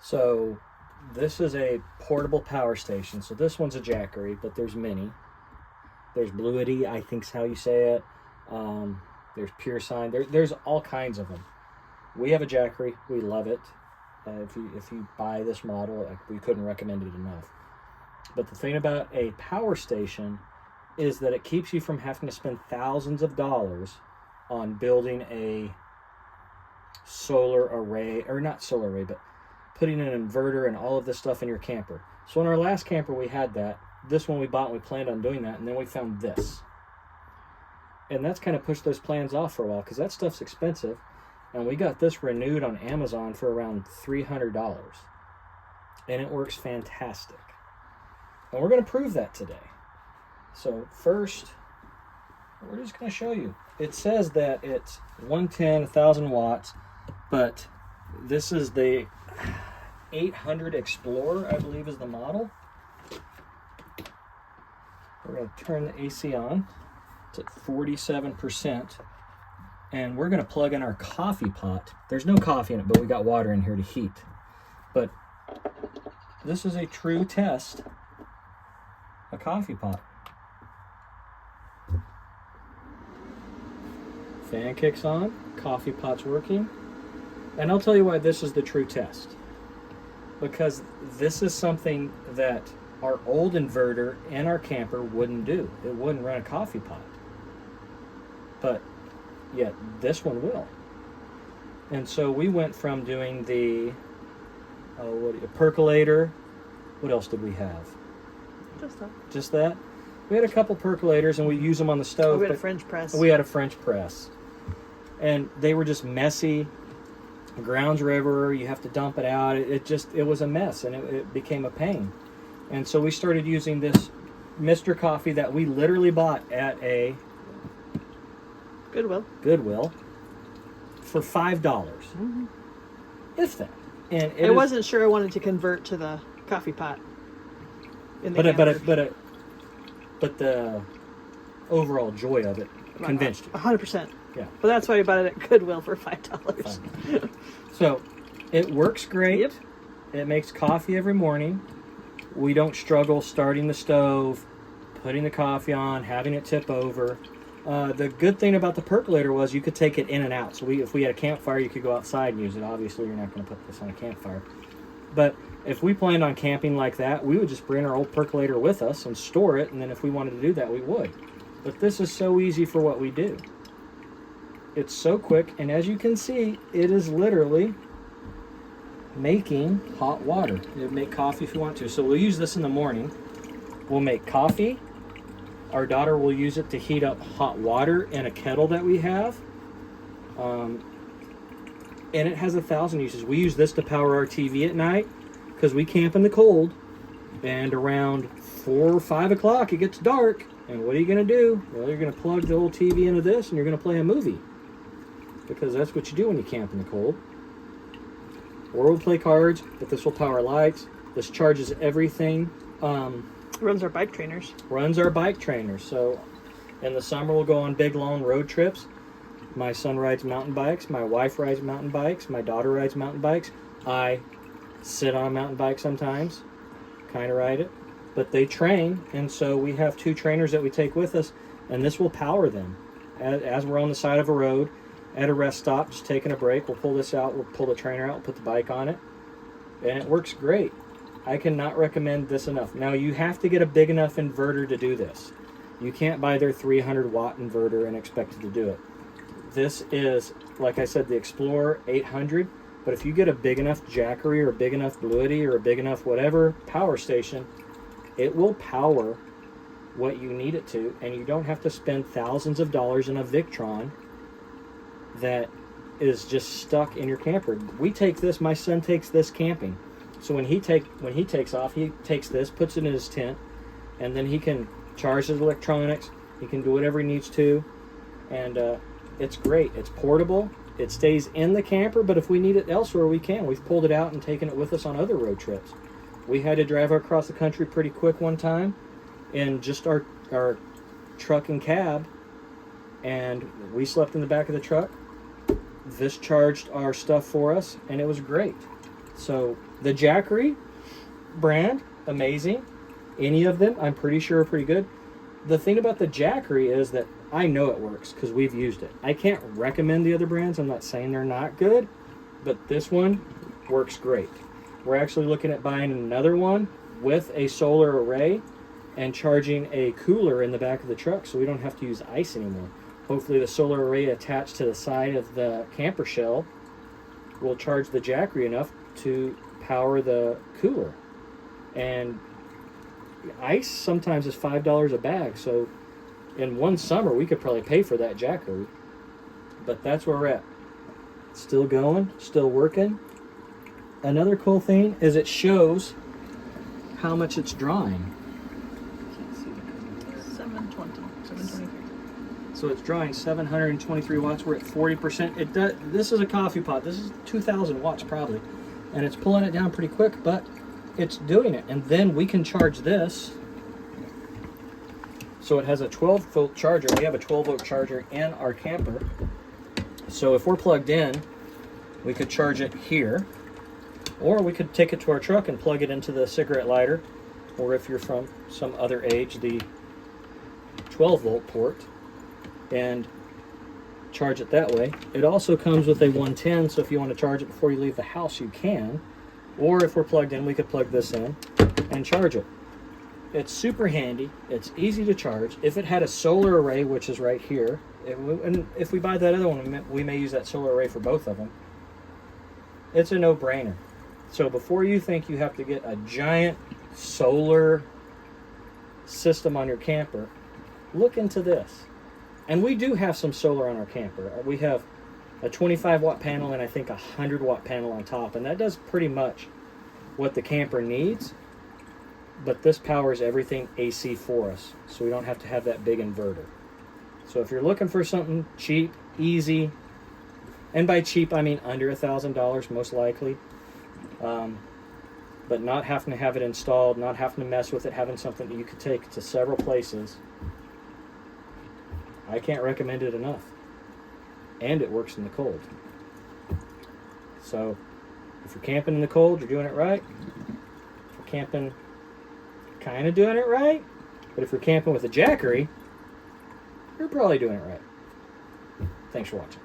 So this is a portable power station. So this one's a jackery, but there's many. There's Bluity, I think's how you say it. There's Pure Sign. There's all kinds of them. We have a jackery. We love it. If you buy this model, we couldn't recommend it enough. But the thing about a power station is that it keeps you from having to spend thousands of dollars on building a solar array, or not solar array, but putting an inverter and all of this stuff in your camper. So in our last camper, we had that. This one we bought, and we planned on doing that, and then we found this. And that's kind of pushed those plans off for a while, because that stuff's expensive. And we got this renewed on Amazon for around $300. And it works fantastic. And we're going to prove that today. So first, we're just going to show you. It says that it's 110, 1,000 watts, but this is the 800 Explorer, I believe is the model. We're going to turn the AC on. It's at 47%. And we're going to plug in our coffee pot. There's no coffee in it, but we got water in here to heat. But this is a true test. A coffee pot. Fan kicks on. Coffee pot's working. And I'll tell you why this is the true test. Because this is something that our old inverter in our camper wouldn't do. It wouldn't run a coffee pot. But yet this one will. And so we went from doing the percolator. What else did we have? Just that. Just that? We had a couple percolators, and we use them on the stove. We had a French press. We had a French press. And they were just messy. The ground's river, you have to dump it out. It was a mess, and it became a pain. And so we started using this Mr. Coffee that we literally bought at a Goodwill for $5. Mm-hmm. If that. And I wasn't sure I wanted to convert to the coffee pot. But the overall joy of it convinced you. 100%. Yeah. But that's why we bought it at Goodwill for $5. So it works great. Yep. It makes coffee every morning. We don't struggle starting the stove, putting the coffee on, having it tip over. The good thing about the percolator was you could take it in and out. So if we had a campfire, you could go outside and use it. Obviously, you're not going to put this on a campfire. But if we planned on camping like that, we would just bring our old percolator with us and store it. And then if we wanted to do that, we would. But this is so easy for what we do. It's so quick. And as you can see, it is literally making hot water. It'll make coffee if you want to. So we'll use this in the morning. We'll make coffee. Our daughter will use it to heat up hot water in a kettle that we have. And it has 1,000 uses. We use this to power our TV at night because we camp in the cold. And around 4 or 5 o'clock, it gets dark. And what are you going to do? Well, you're going to plug the old TV into this and you're going to play a movie. Because that's what you do when you camp in the cold. Or we'll play cards, but this will power lights. This charges everything. Runs our bike trainers. So in the summer, we'll go on big, long road trips. My son rides mountain bikes. My wife rides mountain bikes. My daughter rides mountain bikes. I sit on a mountain bike sometimes, kind of ride it. But they train, and so we have 2 trainers that we take with us, and this will power them. As we're on the side of a road, at a rest stop, just taking a break, we'll pull this out, we'll pull the trainer out, we'll put the bike on it, and it works great. I cannot recommend this enough. Now, you have to get a big enough inverter to do this. You can't buy their 300-watt inverter and expect it to do it. This is, like I said, the Explorer 800, but if you get a big enough jackery or a big enough Bluity or a big enough whatever power station, it will power what you need it to, and you don't have to spend thousands of dollars in a Victron that is just stuck in your camper. We take this, my son takes this camping. So when he takes off, he takes this, puts it in his tent, and then he can charge his electronics. He can do whatever he needs to, and it's great. It's portable. It stays in the camper, but if we need it elsewhere, we can. We've pulled it out and taken it with us on other road trips. We had to drive across the country pretty quick one time in just our truck and cab, and we slept in the back of the truck. This charged our stuff for us, and it was great. So the Jackery brand, amazing. Any of them, I'm pretty sure are pretty good. The thing about the Jackery is that I know it works because we've used it. I can't recommend the other brands. I'm not saying they're not good, but this one works great. We're actually looking at buying another one with a solar array and charging a cooler in the back of the truck so we don't have to use ice anymore. Hopefully the solar array attached to the side of the camper shell will charge the Jackery enough to power the cooler. And ice sometimes is $5 a bag, so in one summer we could probably pay for that Jackery. But that's where we're at. Still going, still working. Another cool thing is it shows how much it's drawing. 723. So it's drawing 723 watts. We're at 40%. It does. This is a coffee pot. This is 2,000 watts probably, and it's pulling it down pretty quick, but it's doing it. And then we can charge this. So it has a 12-volt charger. We have a 12-volt charger in our camper. So if we're plugged in, we could charge it here, or we could take it to our truck and plug it into the cigarette lighter, or if you're from some other age, the 12-volt port, and charge it that way. It also comes with a 110, so if you want to charge it before you leave the house, you can. Or if we're plugged in, we could plug this in and charge it. It's super handy. It's easy to charge. If it had a solar array, which is right here, and if we buy that other one, we may use that solar array for both of them. It's a no-brainer. So before you think you have to get a giant solar system on your camper, look into this. And we do have some solar on our camper. We have a 25 watt panel and I think a 100 watt panel on top, and that does pretty much what the camper needs, but this powers everything AC for us, so we don't have to have that big inverter. So if you're looking for something cheap, easy, and by cheap I mean under $1,000 most likely, but not having to have it installed, not having to mess with it, having something that you could take to several places, I can't recommend it enough. And it works in the cold. So if you're camping in the cold, you're doing it right. If you're camping, kind of doing it right. But if you're camping with a Jackery, you're probably doing it right. Thanks for watching.